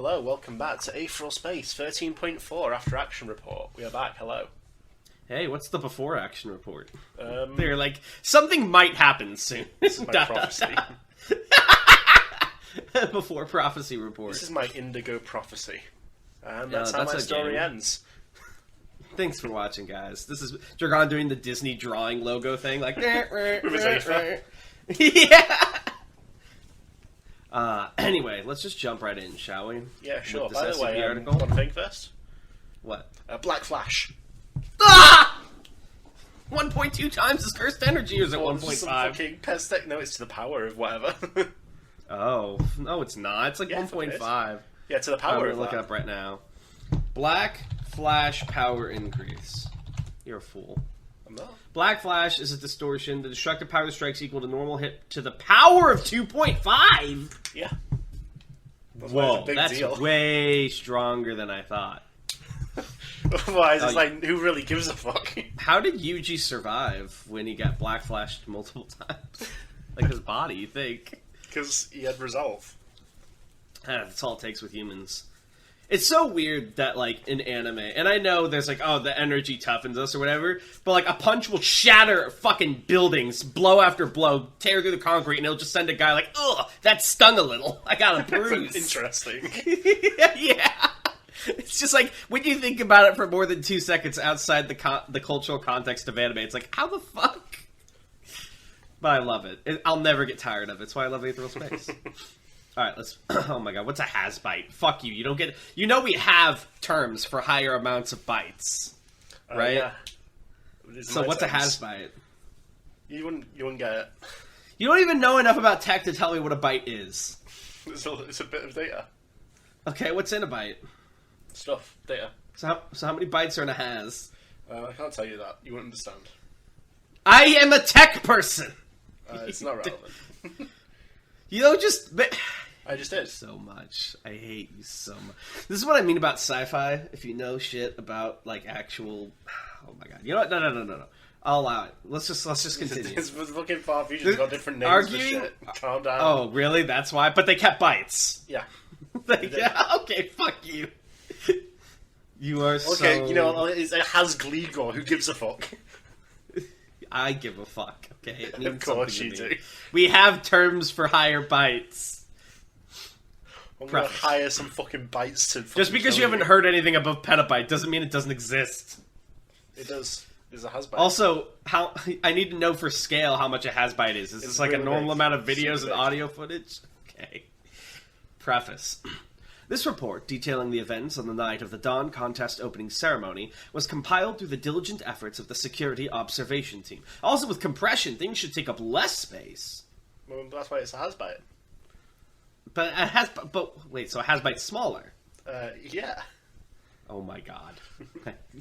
hello, welcome back to Aetheral Space 13.4 After Action Report. We are back, hello. Hey, what's the before action report? They're like, something might happen soon. This is my prophecy. Before prophecy report. This is my indigo prophecy. And that's how my story ends. Thanks for watching, guys. This is Dragon doing the Disney drawing logo thing, like... Yeah. Anyway, let's just jump right in, shall we? Yeah, sure. By the way, one thing first. What? Black Flash. Ah! 1.2 times his cursed energy, or is it 1.5? Fucking pestek. No, it's to the power of whatever. Oh, no, it's not. It's like 1.5. Yeah, to the power of look it up right now. Black Flash power increase. You're a fool. I'm not. Black Flash is a distortion. The destructive power strikes equal to normal hit to the power of 2.5. Yeah. Whoa, that's way stronger than I thought. Otherwise, it's like, who really gives a fuck? How did Yuji survive when he got Black Flashed multiple times? Like his body, you think? Because he had resolve. That's all it takes with humans. It's so weird that, like, in anime, and I know there's like, oh, the energy toughens us or whatever, but like a punch will shatter fucking buildings, blow after blow, tear through the concrete, and it'll just send a guy like, ugh, that stung a little. I got a bruise. Interesting. Yeah. It's just like, when you think about it for more than 2 seconds outside the cultural context of anime, it's like, how the fuck? But I love it. I'll never get tired of it. That's why I love Aetheral Space. Alright, let's... Oh my god, what's a has-bite? Fuck you, you don't get... You know we have terms for higher amounts of bites, right? Yeah. So what's a has-bite? You wouldn't get it. You don't even know enough about tech to tell me what a bite is. It's a bit of data. Okay, what's in a bite? Stuff. Data. So how many bites are in a has? I can't tell you that. You wouldn't understand. I am a tech person! It's not relevant. You don't just... I just did. So much. I hate you so much. This is what I mean about sci-fi. If you know shit about, like, actual... Oh my god. You know what? No. I'll allow it. Let's just continue. It's looking far future. It's got different names for shit. Calm down. Oh, really? That's why? But they kept bites. Yeah. Okay, fuck you. You are so... Okay, you know, it has Gligor. Who gives a fuck? I give a fuck, okay? Of course you do. We have terms for higher bites. I'm gonna hire some fucking bites to... Just because you haven't heard anything above petabyte doesn't mean it doesn't exist. It does. There's a has-bite. Also, I need to know for scale how much a has-bite is. Is this like a normal amount of videos and audio footage? Okay. Preface. This report, detailing the events on the night of the Dawn Contest opening ceremony, was compiled through the diligent efforts of the Security Observation Team. Also, with compression, things should take up less space. Well, that's why it's a has-bite. But wait, so a has-bite's smaller? Yeah. Oh my god.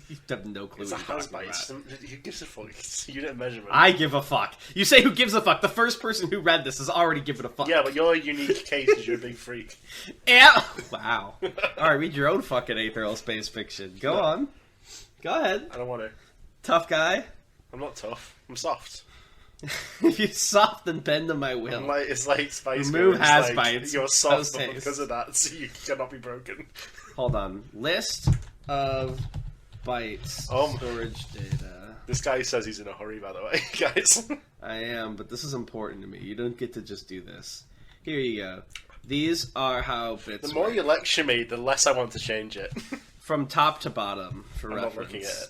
You have no clue It's what a you're talking has-bite. about. Who gives a fuck? It's a unit of measurement. I give a fuck. You say who gives a fuck. The first person who read this has already given a fuck. Yeah, but you're a unique case because you're a big freak. Yeah. Wow. Alright, read your own fucking Aetheral Space fiction. Go on. Go ahead. I don't want to. Tough guy? I'm not tough. I'm soft. If you're soft, then bend to my will. It's like Spice Remove Girls. has-bites. You're soft because of that, so you cannot be broken. Hold on. List of bytes. Storage data. This guy says he's in a hurry, by the way, guys. I am, but this is important to me. You don't get to just do this. Here you go. These are how bits The more work. you lecture me, the less I want to change it. From top to bottom, for I'm reference. not looking at it.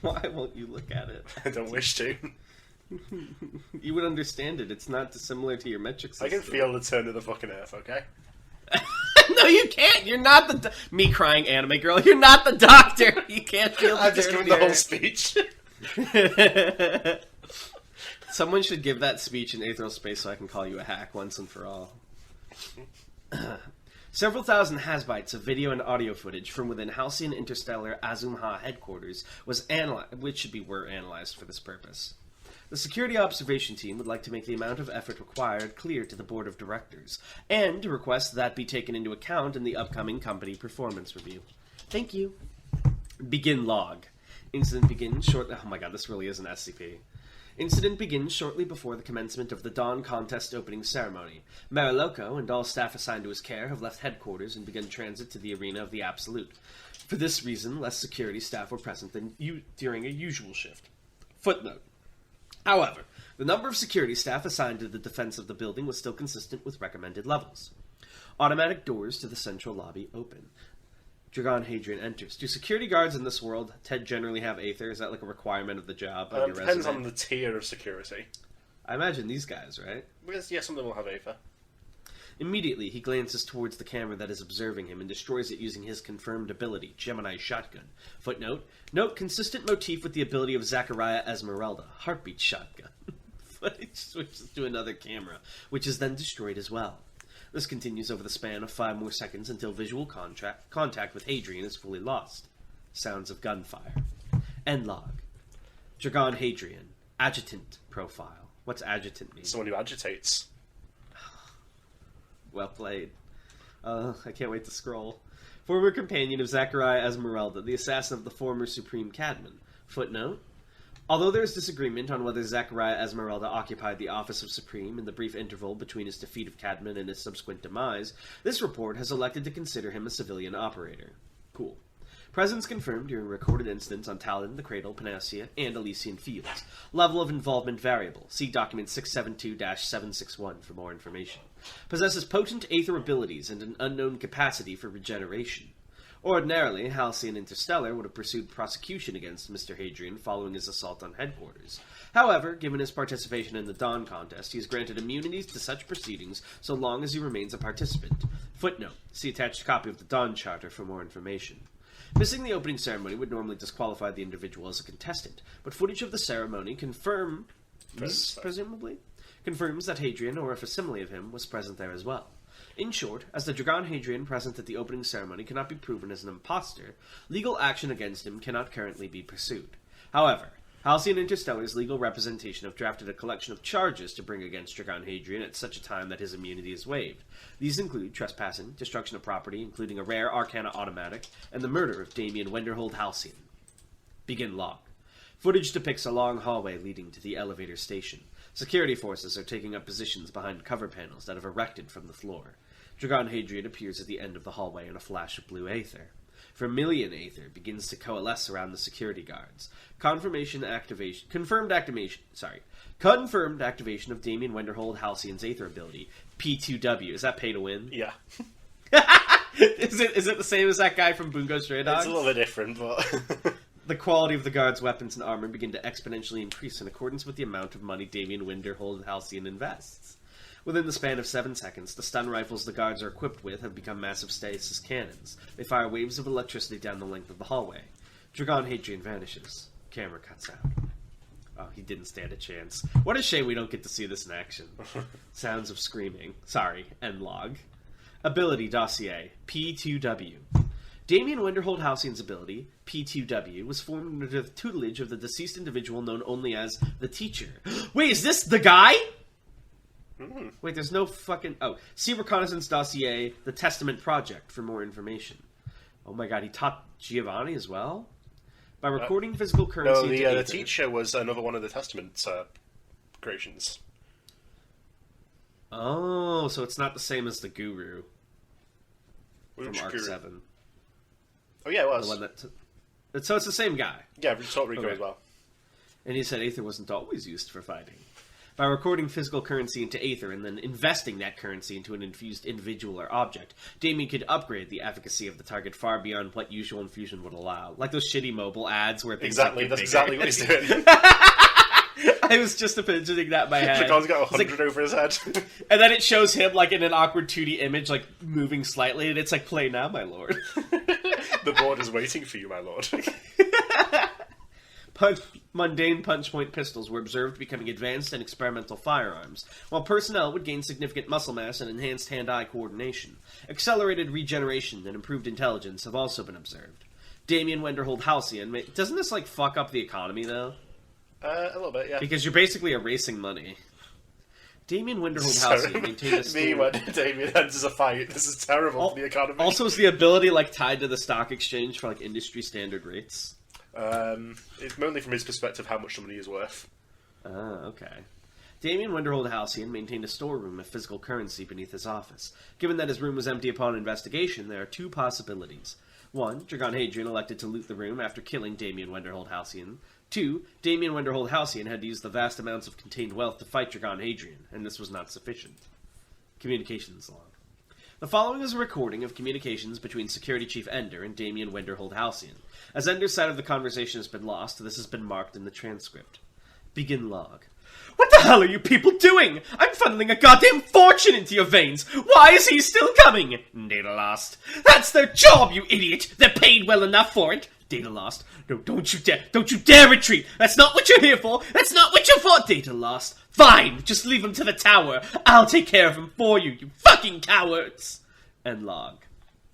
Why won't you look at it? I don't wish to. You would understand it. It's not dissimilar to your metric system. I can feel the turn of the fucking earth, okay? No, you can't. You're not the... Me crying anime girl. You're not the doctor. You can't feel the I've just given the whole speech. Someone should give that speech in Aetheral Space so I can call you a hack once and for all. Several thousand has-bites of video and audio footage from within Halcyon Interstellar Azumha headquarters were analyzed for this purpose. The Security Observation Team would like to make the amount of effort required clear to the Board of Directors, and to request that be taken into account in the upcoming company performance review. Thank you. Begin log. Incident begins shortly... Oh my god, this really is an SCP. Incident begins shortly before the commencement of the Dawn Contest opening ceremony. Mariloco and all staff assigned to his care have left headquarters and begun transit to the arena of the Absolute. For this reason, less security staff were present than during a usual shift. Footnote. However, the number of security staff assigned to the defense of the building was still consistent with recommended levels. Automatic doors to the central lobby open. Dragon Hadrian enters. Do security guards in this world, Ted, generally have Aether? Is that like a requirement of the job on your Depends resume? on the tier of security. I imagine these guys, right? Because, yeah, some of them will have Aether. Immediately, he glances towards the camera that is observing him and destroys it using his confirmed ability, Gemini Shotgun. Footnote. Note consistent motif with the ability of Zachariah Esmeralda, Heartbeat Shotgun. Footage switches to another camera, which is then destroyed as well. This continues over the span of 5 more seconds until visual contact with Hadrian is fully lost. Sounds of gunfire. End log. Dragon Hadrian. Adjutant profile. What's adjutant mean? Someone who agitates. Well played. I can't wait to scroll. Former companion of Zachariah Esmeralda, the assassin of the former Supreme Cadman. Footnote. Although there is disagreement on whether Zachariah Esmeralda occupied the office of Supreme in the brief interval between his defeat of Cadman and his subsequent demise, this report has elected to consider him a civilian operator. Cool. Presence confirmed during recorded incidents on Talon, the Cradle, Panacea, and Elysian Fields. Level of involvement variable. See document 672-761 for more information. Possesses potent Aether abilities and an unknown capacity for regeneration. Ordinarily, Halcyon Interstellar would have pursued prosecution against Mr. Hadrian following his assault on headquarters. However, given his participation in the Dawn Contest, he is granted immunities to such proceedings so long as he remains a participant. Footnote. See attached copy of the Dawn Charter for more information. Missing the opening ceremony would normally disqualify the individual as a contestant, but footage of the ceremony confirms that Hadrian, or a facsimile of him, was present there as well. In short, as the Dragon Hadrian present at the opening ceremony cannot be proven as an impostor, legal action against him cannot currently be pursued. However, Halcyon Interstellar's legal representation have drafted a collection of charges to bring against Dragon Hadrian at such a time that his immunity is waived. These include trespassing, destruction of property, including a rare Arcana automatic, and the murder of Damien Wenderhold Halcyon. Begin log. Footage depicts a long hallway leading to the elevator station. Security forces are taking up positions behind cover panels that have erected from the floor. Dragon Hadrian appears at the end of the hallway in a flash of blue Aether. Vermilion Aether begins to coalesce around the security guards. Confirmed activation of Damien Wenderhold Halcyon's Aether ability. P2W. Is that pay to win? Yeah. Is it the same as that guy from Bungo Stray Dogs? It's a little bit different, but... The quality of the guards' weapons and armor begin to exponentially increase in accordance with the amount of money Damien Wenderhold Halcyon invests. Within the span of 7 seconds, the stun rifles the guards are equipped with have become massive stasis cannons. They fire waves of electricity down the length of the hallway. Dragon Hadrian vanishes. Camera cuts out. Oh, he didn't stand a chance. What a shame we don't get to see this in action. Sounds of screaming. Sorry, end log. Ability dossier. P2W. Damien Wenderhold Halcyon's ability, P2W, was formed under the tutelage of the deceased individual known only as the Teacher. Wait, is this the guy? Wait, there's no fucking... Oh, see Reconnaissance Dossier, The Testament Project, for more information. Oh my god, he taught Giovanni as well? By recording physical currency... No, the Teacher was another one of the Testament creations. Oh, so it's not the same as the Guru. Which from Arc Guru? 7. Oh yeah, it was. The one so it's the same guy. Yeah, we taught Rico Okay. as well. And he said Aether wasn't always used for fighting. By recording physical currency into Aether and then investing that currency into an infused individual or object, Damien could upgrade the efficacy of the target far beyond what usual infusion would allow. Like those shitty mobile ads where things Exactly, get that's bigger. exactly what he's doing. I was just imagining that in my head. Dragon's got It's 100 over his head. And then it shows him like in an awkward 2D image, like moving slightly, and it's like, play now, my lord. The board is waiting for you, my lord. Mundane punch-point pistols were observed becoming advanced and experimental firearms, while personnel would gain significant muscle mass and enhanced hand-eye coordination. Accelerated regeneration and improved intelligence have also been observed. Damien Wenderhold Halcyon, doesn't this like fuck up the economy though? A little bit, yeah. Because you're basically erasing money. Damien Wenderhold Halcyon maintained a Me when Damien enters a fight. This is terrible for the economy. Also, is the ability like tied to the stock exchange for like industry standard rates? It's mainly from his perspective how much somebody is worth. Okay. Damien Wenderhold Halcyon maintained a storeroom of physical currency beneath his office. Given that his room was empty upon investigation, there are two possibilities. 1. Dragon Hadrian elected to loot the room after killing Damien Wenderhold Halcyon. 2. Damien Wenderhold Halcyon had used the vast amounts of contained wealth to fight Dragon Hadrian, and this was not sufficient. Communications log. The following is a recording of communications between Security Chief Ender and Damien Wenderhold Halcyon. As Ender's side of the conversation has been lost, this has been marked in the transcript. Begin log. What the hell are you people doing? I'm funneling a goddamn fortune into your veins. Why is he still coming? Data lost. That's their job, you idiot. They're paid well enough for it. Data lost. No, don't you dare retreat. That's not what you're here for. That's not what you're for. Data lost. Fine, just leave him to the tower. I'll take care of him for you, you fucking cowards. End log.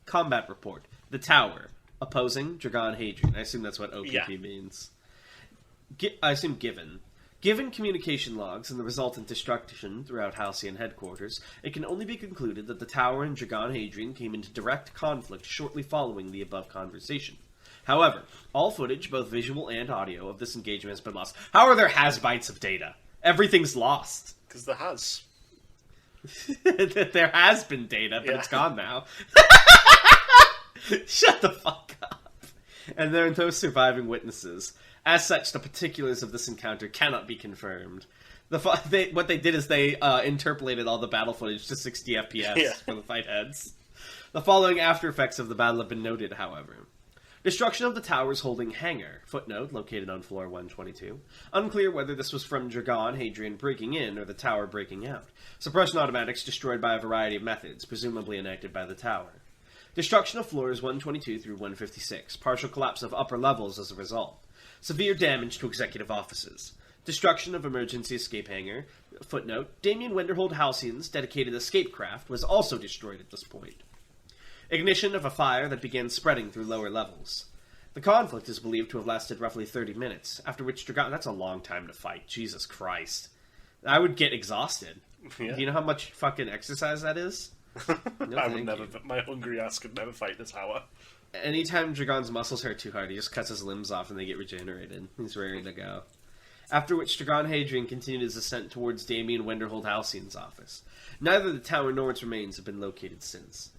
Combat report. The tower. Opposing Dragon Hadrian. I assume that's what OPP means. I assume given. Given communication logs and the resultant destruction throughout Halcyon headquarters, it can only be concluded that the tower and Dragon Hadrian came into direct conflict shortly following the above conversation. However, all footage, both visual and audio, of this engagement has been lost. How are there has-bytes of data? Everything's lost. Because there has. There has been data, but it's gone now. Shut the fuck up. And there are no surviving witnesses. As such, the particulars of this encounter cannot be confirmed. What they did is they interpolated all the battle footage to 60 FPS for the fight heads. The following after effects of the battle have been noted, however. Destruction of the tower's holding hangar. Footnote, located on floor 122. Unclear whether this was from Dragon Hadrian breaking in or the tower breaking out. Suppression automatics destroyed by a variety of methods, presumably enacted by the tower. Destruction of floors 122 through 156. Partial collapse of upper levels as a result. Severe damage to executive offices. Destruction of emergency escape hangar. Footnote, Damien Wenderhold Halcyon's dedicated escape craft was also destroyed at this point. Ignition of a fire that began spreading through lower levels. The conflict is believed to have lasted roughly 30 minutes, after which Dragon... That's a long time to fight. Jesus Christ. I would get exhausted. Yeah. Do you know how much fucking exercise that is? No, I would never... My hungry ass could never fight the tower. Anytime Dragon's muscles hurt too hard, he just cuts his limbs off and they get regenerated. He's ready to go. After which Dragon Hadrian continued his ascent towards Damien Wenderhold Halcyon's office. Neither the tower nor its remains have been located since.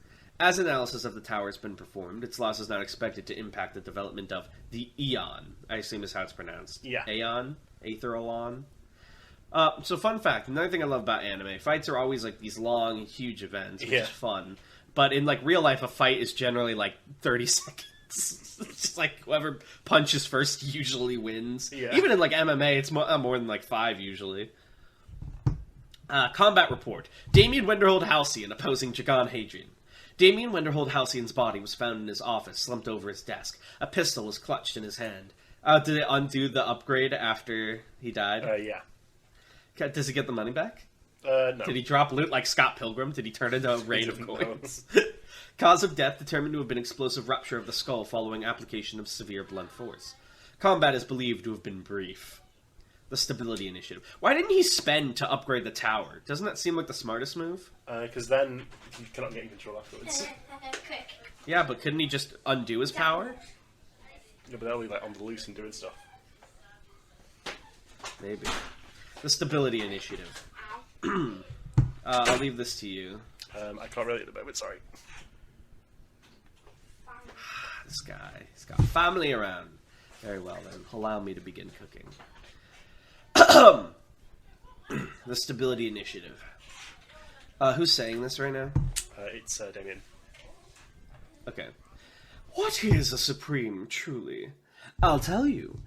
As analysis of the tower has been performed, its loss is not expected to impact the development of the Aeon. I assume is how it's pronounced. Yeah. Aeon? Aetheral. So fun fact, another thing I love about anime, fights are always like these long, huge events, which is fun. But in like real life, a fight is generally like 30 seconds. It's just like whoever punches first usually wins. Yeah. Even in like MMA, it's more than like 5 usually. Combat report. Damien Wenderhold Halcyon opposing Dragon Hadrian. Damien Wenderhold Halcyon's body was found in his office, slumped over his desk. A pistol was clutched in his hand. Did it undo the upgrade after he died? Yeah. Does he get the money back? No. Did he drop loot like Scott Pilgrim? Did he turn into a rain of coins? Cause of death determined to have been explosive rupture of the skull following application of severe blunt force. Combat is believed to have been brief. The stability initiative. Why didn't he spend to upgrade the tower? Doesn't that seem like the smartest move? Because then you cannot get in control afterwards. Yeah, but couldn't he just undo his power? Yeah, but they'll be like on the loose and doing stuff. Maybe. The stability initiative. I'll leave this to you. I can't relate at the moment, sorry. This guy. He's got family around. Very well then. Allow me to begin cooking. The stability initiative. Who's saying this right now? It's Damien. Okay. What is a supreme, truly? I'll tell you.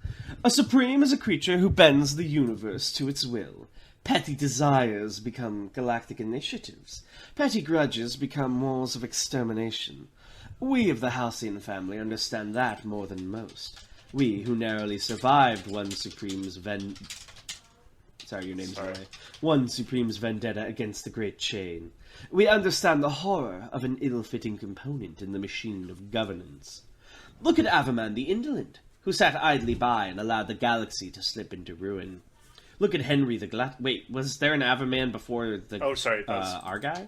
A supreme is a creature who bends the universe to its will. Petty desires become galactic initiatives. Petty grudges become wars of extermination. We of the Halcyon family understand that more than most. We who narrowly survived one supreme's one supreme's vendetta against the Great Chain. We understand the horror of an ill-fitting component in the machine of governance. Look at Avaman the Indolent, who sat idly by and allowed the galaxy to slip into ruin. Look at Henry the Wait, was there an Avaman before the... Oh, sorry. our guy? I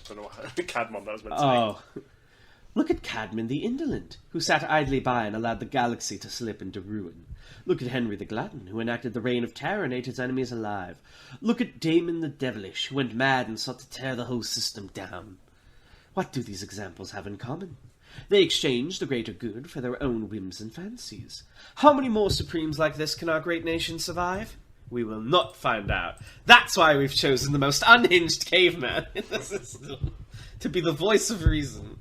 don't know what... Cadmon, that was meant to Oh. Look at Cadman the Indolent, who sat idly by and allowed the galaxy to slip into ruin. Look at Henry the Glutton, who enacted the reign of terror and ate his enemies alive. Look at Damon the Devilish, who went mad and sought to tear the whole system down. What do these examples have in common? They exchange the greater good for their own whims and fancies. How many more Supremes like this can our great nation survive? We will not find out. That's why we've chosen the most unhinged caveman in the system to be the voice of reason.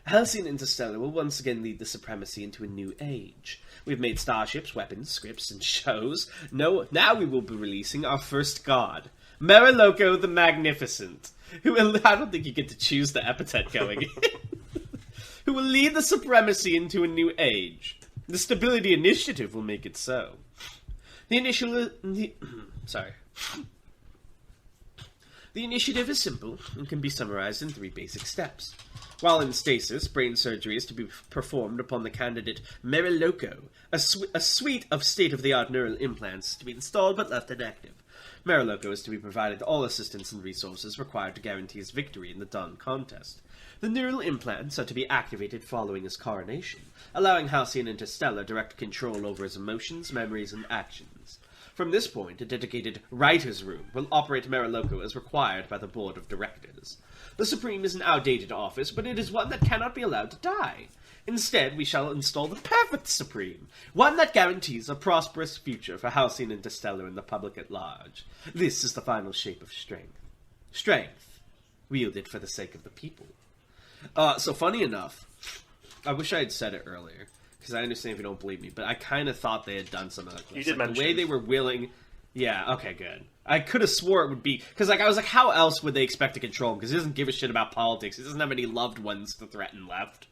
Halcyon Interstellar will once again lead the supremacy into a new age. We've made starships, weapons, scripts, and shows. No, now we will be releasing our first god, Meriloko the Magnificent, who will, I don't think you get to choose the epithet going who will lead the supremacy into a new age. The Stability Initiative will make it so. The initiative is simple and can be summarized in 3 basic steps. While in stasis, brain surgery is to be performed upon the candidate Meriloko. A suite of state-of-the-art neural implants to be installed but left inactive. Meriloko is to be provided all assistance and resources required to guarantee his victory in the Dawn contest. The neural implants are to be activated following his coronation, allowing Halcyon Interstellar direct control over his emotions, memories, and actions. From this point, a dedicated writer's room will operate Meriloko as required by the board of directors. The Supreme is an outdated office, but it is one that cannot be allowed to die. Instead, we shall install the perfect Supreme, one that guarantees a prosperous future for Halcyon Interstellar and the public at large. This is the final shape of strength. Strength, wielded for the sake of the people. So funny enough, I wish I had said it earlier, because I understand if you don't believe me, but I kind of thought they had done something like this. You did like, mention the way they were willing... Yeah, okay, good. I could have swore it would be... Because I was like, how else would they expect to control him? Because he doesn't give a shit about politics. He doesn't have any loved ones to threaten left.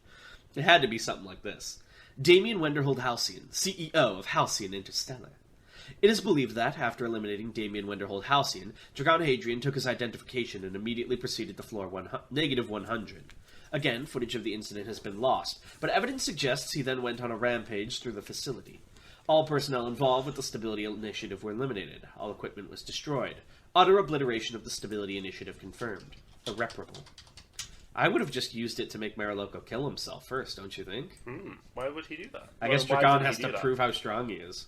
It had to be something like this. Damien Wenderhold Halcyon, CEO of Halcyon Interstellar. It is believed that, after eliminating Damien Wenderhold Halcyon, Dragon Hadrian took his identification and immediately proceeded to floor -100. Again, footage of the incident has been lost, but evidence suggests he then went on a rampage through the facility. All personnel involved with the Stability Initiative were eliminated. All equipment was destroyed. Utter obliteration of the Stability Initiative confirmed. Irreparable. I would have just used it to make Meriloko kill himself first, don't you think? Why would he do that? I guess Dragon has to prove how strong he is.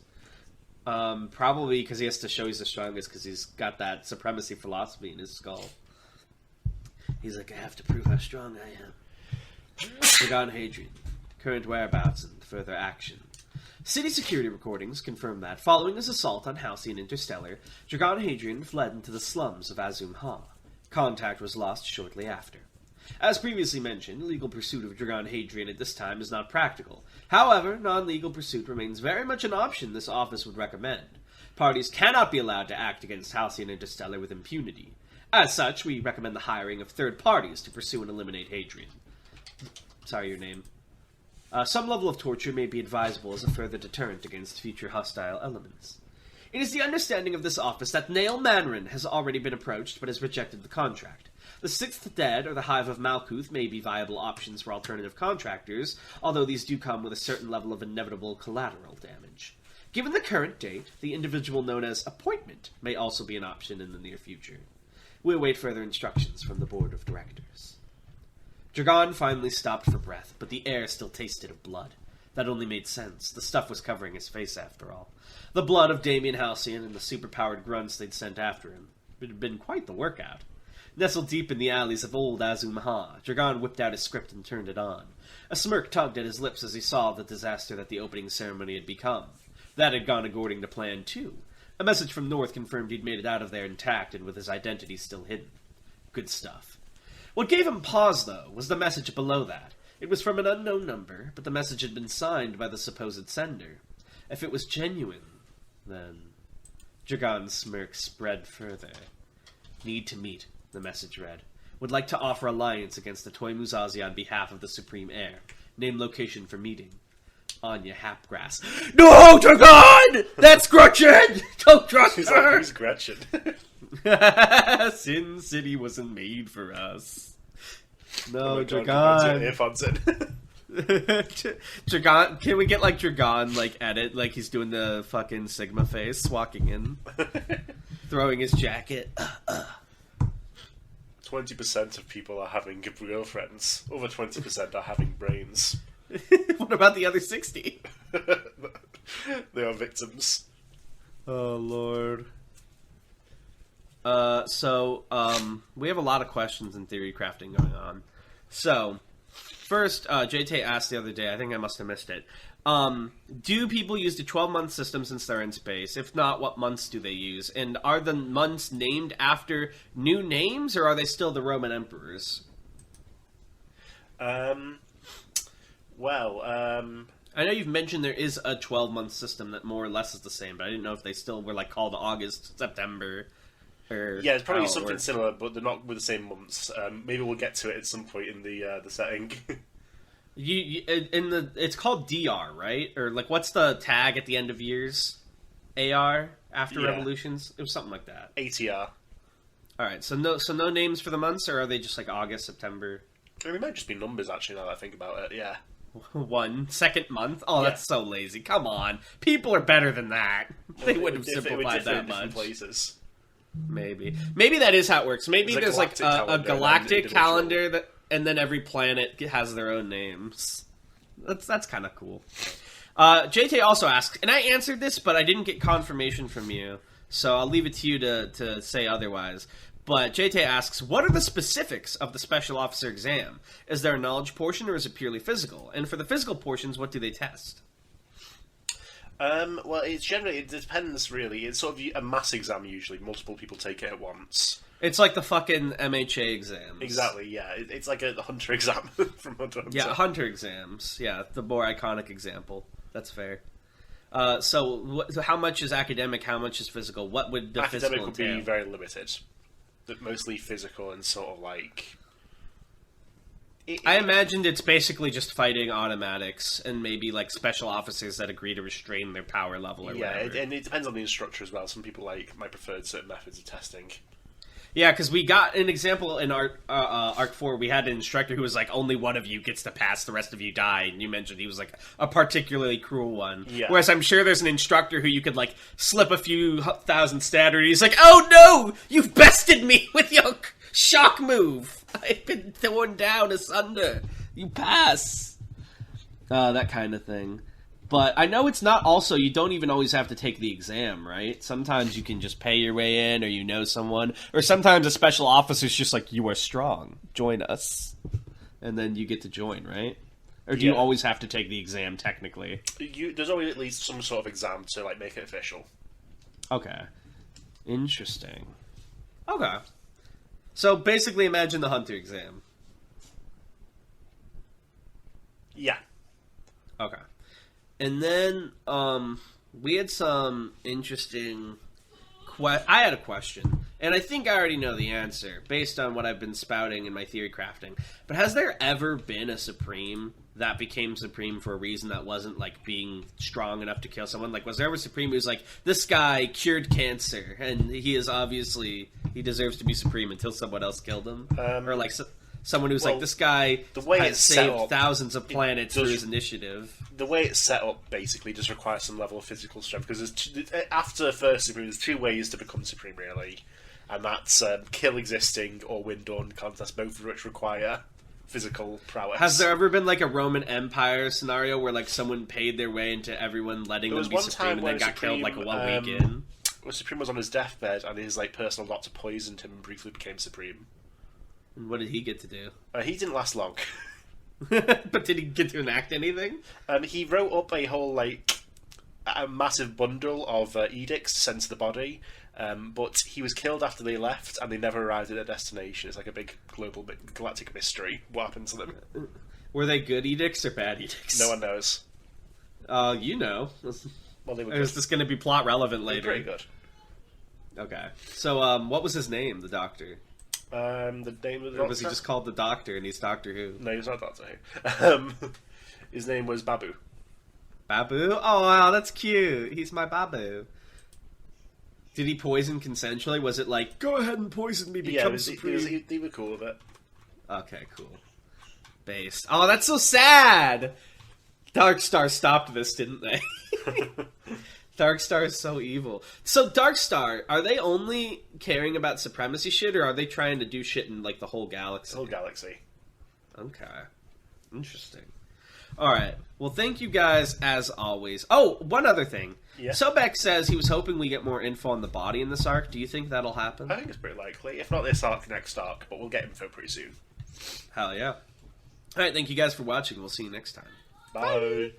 Probably because he has to show he's the strongest because he's got that supremacy philosophy in his skull. He's like, I have to prove how strong I am. Dragon Hadrian. Current whereabouts and further action. City security recordings confirm that, following his assault on Halcyon Interstellar, Dragon Hadrian fled into the slums of Azum Ha. Contact was lost shortly after. As previously mentioned, legal pursuit of Dragon Hadrian at this time is not practical. However, non-legal pursuit remains very much an option this office would recommend. Parties cannot be allowed to act against Halcyon Interstellar with impunity. As such, we recommend the hiring of third parties to pursue and eliminate Hadrian. Sorry, your name. Some level of torture may be advisable as a further deterrent against future hostile elements. It is the understanding of this office that Nail Manrin has already been approached but has rejected the contract. The Sixth Dead or the Hive of Malkuth may be viable options for alternative contractors, although these do come with a certain level of inevitable collateral damage. Given the current date, the individual known as Appointment may also be an option in the near future. We await further instructions from the Board of Directors. Dragon finally stopped for breath, but the air still tasted of blood. That only made sense. The stuff was covering his face, after all. The blood of Damien Halcyon and the superpowered grunts they'd sent after him. It had been quite the workout. Nestled deep in the alleys of old Azum Ha, Dragon whipped out his script and turned it on. A smirk tugged at his lips as he saw the disaster that the opening ceremony had become. That had gone according to plan, too. A message from North confirmed he'd made it out of there intact and with his identity still hidden. Good stuff. What gave him pause, though, was the message below that. It was from an unknown number, but the message had been signed by the supposed sender. If it was genuine, then... Dragon's smirk spread further. Need to meet, the message read. Would like to offer alliance against the Toy Musashi on behalf of the Supreme Heir. Name location for meeting. Anya Hapgrass. No, Dragon! That's Gretchen! Don't trust her! Who's Gretchen? Sin City wasn't made for us. No, Oh Dragon. Earphones in. Dragon, can we get like Dragon like edit like he's doing the fucking Sigma face walking in, throwing his jacket. 20% of people are having girlfriends. Over 20% are having brains. What about the other 60? They are victims. Oh, Lord. We have a lot of questions in theory crafting going on. So, first, JT asked the other day, I think I must have missed it, do people use the 12-month system since they're in space? If not, what months do they use? And are the months named after new names, or are they still the Roman emperors? I know you've mentioned there is a 12-month system that more or less is the same, but I didn't know if they still were like called August, September, or... Yeah, it's probably something similar, but they're not with the same months. Maybe we'll get to it at some point in the setting. It's called DR, right? Or like, what's the tag at the end of years? AR after revolutions? It was something like that. ATR. All right, so no names for the months, or are they just like August, September? I mean, it might just be numbers actually. Now that I think about it, yeah. 1 second month. Oh, that's so lazy. Come on, people are better than that. They wouldn't have simplified that much. Places. Maybe that is how it works. Maybe there's like a galactic calendar that. And then every planet has their own names. That's kind of cool. JT also asks, and I answered this, but I didn't get confirmation from you, so I'll leave it to you to say otherwise. But JT asks, what are the specifics of the Special Officer exam? Is there a knowledge portion, or is it purely physical? And for the physical portions, what do they test? Well, it depends, really. It's sort of a mass exam, usually. Multiple people take it at once. It's like the fucking MHA exams. Exactly, yeah. It's like a Hunter exam from Hunter. Yeah, Hunter exams. Yeah, the more iconic example. That's fair. So how much is academic, how much is physical? What would the physical entail? Academic would be very limited. Mostly physical and sort of like... I imagined it's basically just fighting automatics and maybe like special officers that agree to restrain their power level or whatever. And it depends on the instructor as well. Some people might prefer certain methods of testing. Yeah, because we got an example in Arc 4. We had an instructor who was like, only one of you gets to pass, the rest of you die. And you mentioned he was like a particularly cruel one. Yeah. Whereas I'm sure there's an instructor who you could like slip a few thousand standard. He's like, oh no, you've bested me with your shock move. I've been torn down asunder. You pass. That kind of thing. But I know it's not also, you don't even always have to take the exam, right? Sometimes you can just pay your way in, or you know someone. Or sometimes a special officer's just like, you are strong, join us. And then you get to join, right? Or do you always have to take the exam, technically? There's always at least some sort of exam to like make it official. Okay. Interesting. Okay. So basically imagine the Hunter exam. Yeah. Okay. And then, we had some interesting... I had a question, and I think I already know the answer, based on what I've been spouting in my theory crafting. But has there ever been a Supreme that became Supreme for a reason that wasn't, like, being strong enough to kill someone? Like, was there ever a Supreme who was like, this guy cured cancer, and he deserves to be Supreme until someone else killed him? Or, like... Someone who's like, this guy has saved thousands of planets through his initiative. The way it's set up basically does require some level of physical strength, because after First Supreme, there's two ways to become Supreme, really. And that's kill existing or win dawn contest, both of which require physical prowess. Has there ever been like a Roman Empire scenario where like someone paid their way into everyone letting them be Supreme and then got killed like a week in? Well, Supreme was on his deathbed and his like personal doctor poisoned him and briefly became Supreme. And what did he get to do? He didn't last long. But did he get to enact anything? He wrote up a whole, a massive bundle of edicts to send to the body, but he was killed after they left, and they never arrived at their destination. It's like a big galactic mystery. What happened to them? Were they good edicts or bad edicts? No one knows. You know. Well, they were good. Is this going to be plot relevant later? Pretty good. Okay. So, what was his name, the Doctor? The name of the Or was he just called the Doctor and he's Doctor Who? No, he was not Doctor Who. His name was Babu. Babu? Oh, wow, that's cute. He's my Babu. Did he poison consensually? Was it like, go ahead and poison me, become Supreme? They were cool with it. Okay, cool. Based. Oh, that's so sad! Darkstar stopped this, didn't they? Darkstar is so evil. So Darkstar, are they only caring about supremacy shit, or are they trying to do shit in, like, the whole galaxy? The whole galaxy. Okay. Interesting. Alright. Well, thank you guys, as always. Oh, one other thing. Yeah. Sobek says he was hoping we get more info on the body in this arc. Do you think that'll happen? I think it's pretty likely. If not this arc, next arc, but we'll get info pretty soon. Hell yeah. Alright, thank you guys for watching. We'll see you next time. Bye.